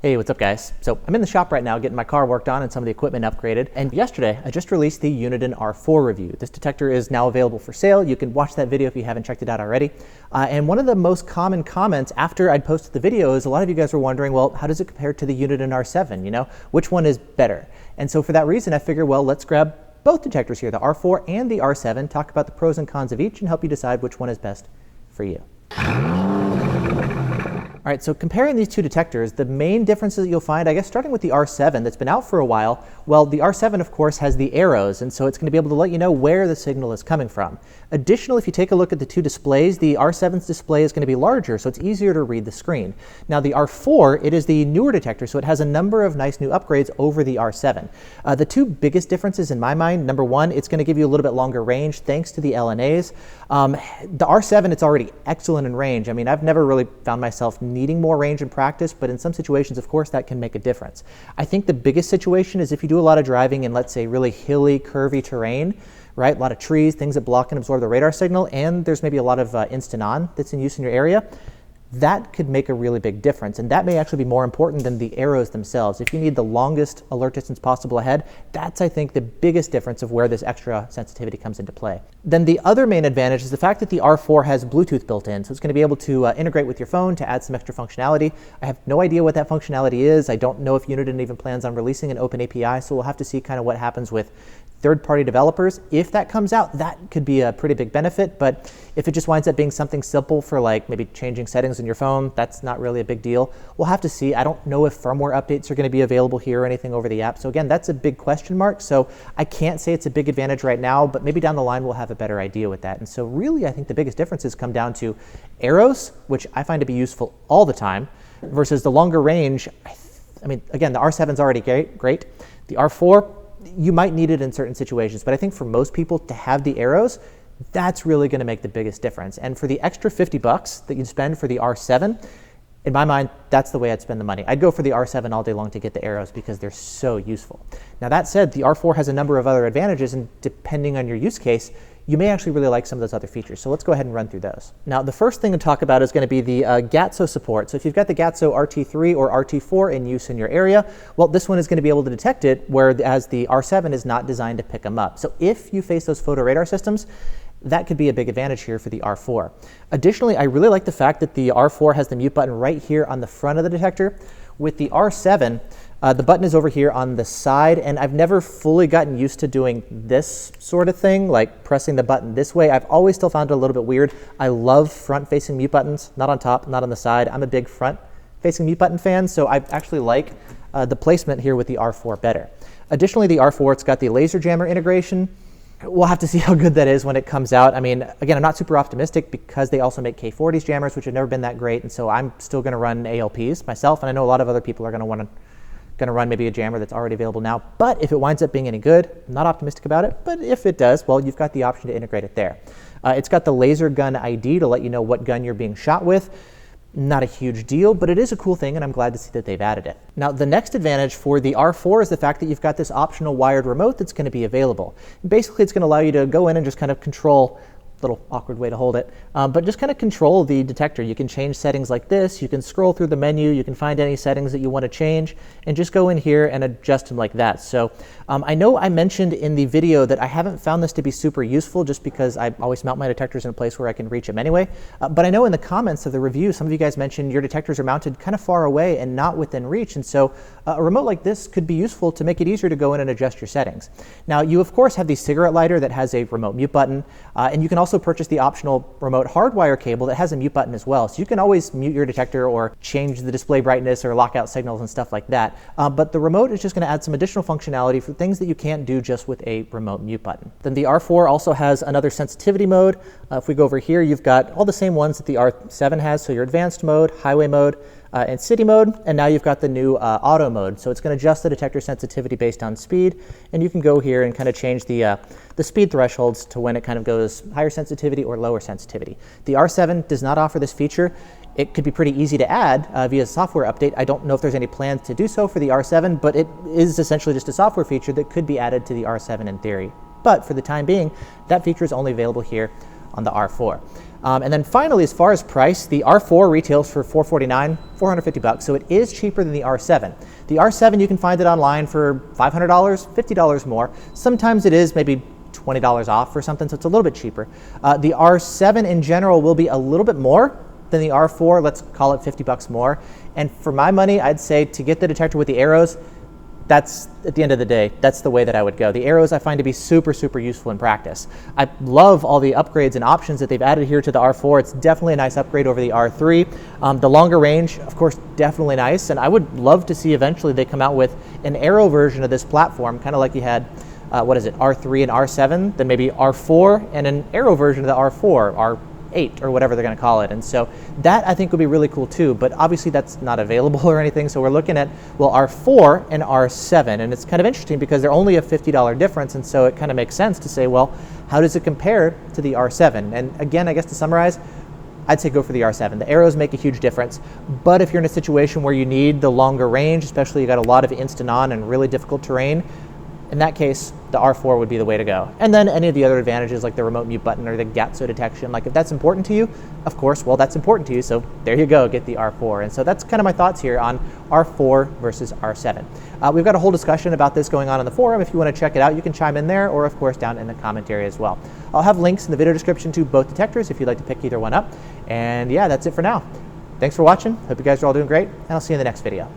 Hey, what's up guys? So I'm in the shop right now getting my car worked on and some of the equipment upgraded. And yesterday I just released the Uniden R4 review. This detector is now available for sale. You can watch that video if you haven't checked it out already. And one of the most common comments after I'd posted the video is a lot of you guys were wondering, well, how does it compare to the Uniden R7? You know, which one is better? And so for that reason, I figured, well, let's grab both detectors here, the R4 and the R7, talk about the pros and cons of each and help you decide which one is best for you. All right, so comparing these two detectors, the main differences that you'll find, I guess starting with the R7 that's been out for a while, well, the R7 of course has the arrows, and so it's going to be able to let you know where the signal is coming from. Additionally, if you take a look at the two displays, the R7's display is going to be larger, so it's easier to read the screen. Now the R4, it is the newer detector, so it has a number of nice new upgrades over the R7. The two biggest differences in my mind, number one, it's going to give you a little bit longer range thanks to the LNAs. The R7, it's already excellent in range. I mean, I've never really found myself needing more range in practice, but in some situations, of course, that can make a difference. I think the biggest situation is if you do a lot of driving in, let's say, really hilly, curvy terrain, right? A lot of trees, things that block and absorb the radar signal, and there's maybe a lot of instant on that's in use in your area. That could make a really big difference, and that may actually be more important than the arrows themselves. If you need the longest alert distance possible ahead, that's, I think, the biggest difference of where this extra sensitivity comes into play. Then the other main advantage is the fact that the R4 has Bluetooth built in, so it's going to be able to integrate with your phone to add some extra functionality. I have no idea what that functionality is. I don't know if Uniden even plans on releasing an open API, so we'll have to see kind of what happens with third-party developers. If that comes out, that could be a pretty big benefit, but if it just winds up being something simple for like maybe changing settings on your phone, that's not really a big deal. We'll have to see. I don't know if firmware updates are going to be available here or anything over the app. So again, that's a big question mark. So I can't say it's a big advantage right now, but maybe down the line we'll have a better idea with that. And so really, I think the biggest differences come down to arrows, which I find to be useful all the time, versus the longer range. I mean, again, the R7's already great. The R4, you might need it in certain situations, but I think for most people to have the arrows, that's really going to make the biggest difference. And for the extra $50 that you'd spend for the R7, in my mind, that's the way I'd spend the money. I'd go for the R7 all day long to get the arrows because they're so useful. Now that said, the R4 has a number of other advantages, and depending on your use case, you may actually really like some of those other features. So let's go ahead and run through those. Now, the first thing to talk about is going to be the GATSO support. So if you've got the GATSO RT3 or RT4 in use in your area, well, this one is going to be able to detect it, whereas the R7 is not designed to pick them up. So if you face those photo radar systems, that could be a big advantage here for the R4. Additionally, I really like the fact that the R4 has the mute button right here on the front of the detector. With the R7, the button is over here on the side, and I've never fully gotten used to doing this sort of thing, like pressing the button this way. I've always still found it a little bit weird. I love front-facing mute buttons, not on top, not on the side. I'm a big front-facing mute button fan, so I actually like the placement here with the R4 better. Additionally, the R4, it's got the laser jammer integration. We'll have to see how good that is when it comes out. I mean, again, I'm not super optimistic because they also make K40s jammers, which have never been that great, and so I'm still going to run ALPs myself, and I know a lot of other people are going to run maybe a jammer that's already available now. But if it winds up being any good, I'm not optimistic about it, but if it does, well, you've got the option to integrate it there. It's got the laser gun ID to let you know what gun you're being shot with. Not a huge deal, but it is a cool thing, and I'm glad to see that they've added it. Now, the next advantage for the R4 is the fact that you've got this optional wired remote that's going to be available. Basically, it's going to allow you to go in and just kind of control, little awkward way to hold it, but just kind of control the detector. You can change settings like this, you can scroll through the menu, you can find any settings that you want to change, and just go in here and adjust them like that. So I know I mentioned in the video that I haven't found this to be super useful just because I always mount my detectors in a place where I can reach them anyway, but I know in the comments of the review, some of you guys mentioned your detectors are mounted kind of far away and not within reach, and so a remote like this could be useful to make it easier to go in and adjust your settings. Now, you of course have the cigarette lighter that has a remote mute button, and you can also purchase the optional remote hardwire cable that has a mute button as well. So you can always mute your detector or change the display brightness or lock out signals and stuff like that. But the remote is just going to add some additional functionality for things that you can't do just with a remote mute button. Then the R4 also has another sensitivity mode. If we go over here, you've got all the same ones that the R7 has. So your advanced mode, highway mode, and city mode, and now you've got the new auto mode. So it's going to adjust the detector sensitivity based on speed, and you can go here and kind of change the speed thresholds to when it kind of goes higher sensitivity or lower sensitivity. The R7 does not offer this feature. It could be pretty easy to add via software update. I don't know if there's any plans to do so for the R7, but it is essentially just a software feature that could be added to the R7 in theory. But for the time being, that feature is only available here on the R4. And then finally, as far as price, the R4 retails for $449, $450, so it is cheaper than the R7. The R7, you can find it online for $500, $50 more. Sometimes it is maybe $20 off or something, so it's a little bit cheaper. The R7 in general will be a little bit more than the R4, let's call it $50 more. And for my money, I'd say to get the detector with the arrows, that's, at the end of the day, that's the way that I would go. The arrows I find to be super, super useful in practice. I love all the upgrades and options that they've added here to the R4. It's definitely a nice upgrade over the R3. The longer range, of course, definitely nice. And I would love to see eventually they come out with an arrow version of this platform, kind of like you had, R3 and R7, then maybe R4 and an arrow version of the R4, R8 or whatever they're going to call it. And so that I think would be really cool too, but obviously that's not available or anything. So we're looking at, well, R4 and R7, and it's kind of interesting because they're only a $50 difference. And so it kind of makes sense to say, well, how does it compare to the R7? And again, I guess to summarize, I'd say go for the R7. The arrows make a huge difference, but if you're in a situation where you need the longer range, especially you got a lot of instant on and really difficult terrain, in that case, the R4 would be the way to go. And then any of the other advantages like the remote mute button or the GATSO detection, like if that's important to you, of course, well, that's important to you. So there you go, get the R4. And so that's kind of my thoughts here on R4 versus R7. We've got a whole discussion about this going on in the forum. If you want to check it out, you can chime in there or of course down in the commentary as well. I'll have links in the video description to both detectors if you'd like to pick either one up. And yeah, that's it for now. Thanks for watching. Hope you guys are all doing great, and I'll see you in the next video.